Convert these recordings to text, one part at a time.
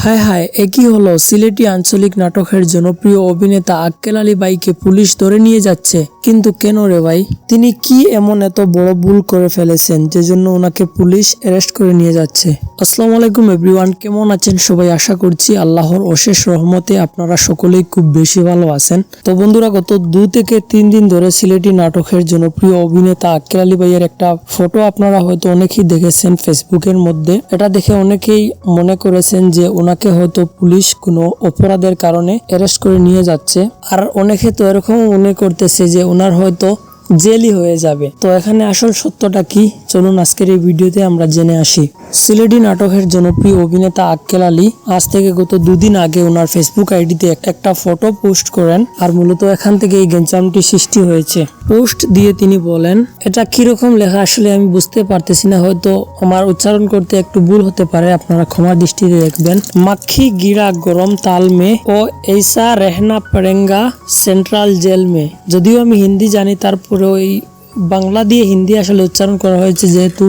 হায় হায়, একই হলো। সিলেটি আঞ্চলিক নাটকের জনপ্রিয় অভিনেতা আক্কেল আলী ভাইকে পুলিশ ধরে নিয়ে যাচ্ছে, কিন্তু কেন রে ভাই? তিনি কি এমন এত বড় ভুল করে ফেলেছেন যে জন্য ওনাকে পুলিশ অ্যারেস্ট করে নিয়ে যাচ্ছে? আসসালামু আলাইকুম এভরিওয়ান, কেমন আছেন সবাই? আশা করছি আল্লাহর অশেষ রহমতে আপনারা সকলেই খুব বেশি ভালো আছেন। তো বন্ধুরা, গত 2 থেকে 3 দিন ধরে সিলেটি নাটকের জনপ্রিয় অভিনেতা আক্কেল আলী ভাইয়ের একটা ফটো আপনারা হয়তো অনেকেই দেখেছেন ফেসবুকের মধ্যে। এটা দেখে অনেকেই মনে করেছেন যে ওনাকে হয়তো পুলিশ কোনো অপরাধের কারণে অ্যারেস্ট করে নিয়ে যাচ্ছে, আর অনেকে তো এরকম মনে করতেছে যে ওনার হয়তো জেলই হয়ে যাবে। তো এখানে আসল সত্যটা কি, চলুন আজকের এই ভিডিওতে আমরা জেনে আসি। সিলেটি নাটকের জনপ্রিয় অভিনেতা আক্কেল আলী আজ থেকে গত 2 দিন আগে ওনার ফেসবুক আইডিতে একটা ফটো পোস্ট করেন, আর মূলত এখান থেকে এই গেঞ্জামটি সৃষ্টি হয়েছে। পোস্ট দিয়ে তিনি বলেন, এটা কিরকম লেখা আসলে আমি বুঝতে পারতেছি না, হয়তো আমার উচ্চারণ করতে একটু ভুল হতে পারে, আপনারা ক্ষমার দৃষ্টিতে দেখবেন। মাখি গিরা গরম তাল মে ও এইসা রেহনা পড়েঙ্গা সেন্ট্রাল জেল মে। যদিও আমি হিন্দি জানি, তারপরে ওই বাংলা দিয়ে হিন্দি আসলে উচ্চারণ করা হয়েছে, যেহেতু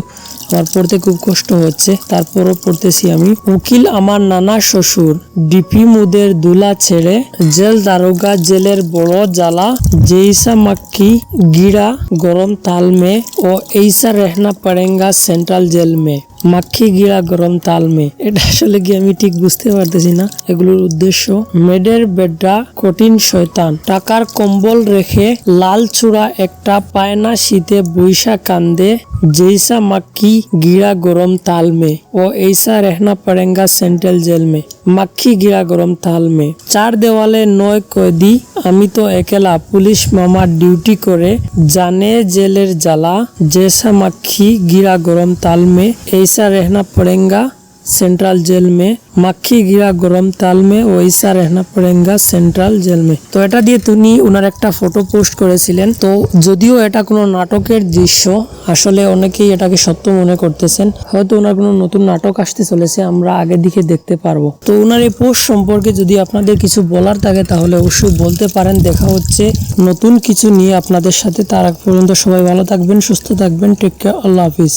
আমার পড়তে খুব কষ্ট হচ্ছে, তারপরও পড়তেছি আমি। উকিল আমার নানা শ্বশুর, ডিপি মুদের দুলা ছেড়ে, জেল দারোগা জেলের বড় জ্বালা, জেইসা মাক্কি গিরা গরম তাল মে ও এইসা রেহনা পড়েঙ্গা সেন্ট্রাল জেল মে। মাখি গিরা গরম তাল মে, এটা আসলে কি আমি ঠিক বুঝতে পারতেছি না এগুলোর উদ্দেশ্য। মেডের বেডা কঠিন শয়তান, টাকার কম্বল রেখে লাল চূড়া একটা পায়না শীতে বৈশা কান্দে, জেইসা মাক্কি গিরা গরম তাল মে ও এইসা রেহনা পড়েঙ্গা সেন্ট্রাল জেল মে। মাক্কি গিরা গরম তাল মে, 4 দেওয়ালে 9 কয়েদি, আমি তো একেলা, পুলিশ মামা ডিউটি করে, জানে জেলের জ্বালা, জেসা মাক্কি গিরা গরম তাল মে ऐसा रहना पड़ेगा সেন্ট্রাল জেল মে। মাখি গিরা গরম তাল মে ওইসা রেহনা পড়েঙ্গা সেন্ট্রাল জেল মে। তো এটা দিয়ে তিনি ওনার একটা ফটো পোস্ট করেছিলেন। তো যদিও এটা কোনো নাটকের দৃশ্য, আসলে অনেকেই এটাকে সত্য মনে করতেছেন, হয়তো ওনার কোনো নতুন নাটক আসতে চলেছে, আমরা আগের দিকে দেখতে পারবো। তো ওনার এই পোস্ট সম্পর্কে যদি আপনাদের কিছু বলার থাকে তাহলে অবশ্যই বলতে পারেন। দেখা হচ্ছে নতুন কিছু নিয়ে আপনাদের সাথে, তার আগ পর্যন্ত সবাই ভালো থাকবেন, সুস্থ থাকবেন, টেক কেয়ার, আল্লাহ হাফিজ।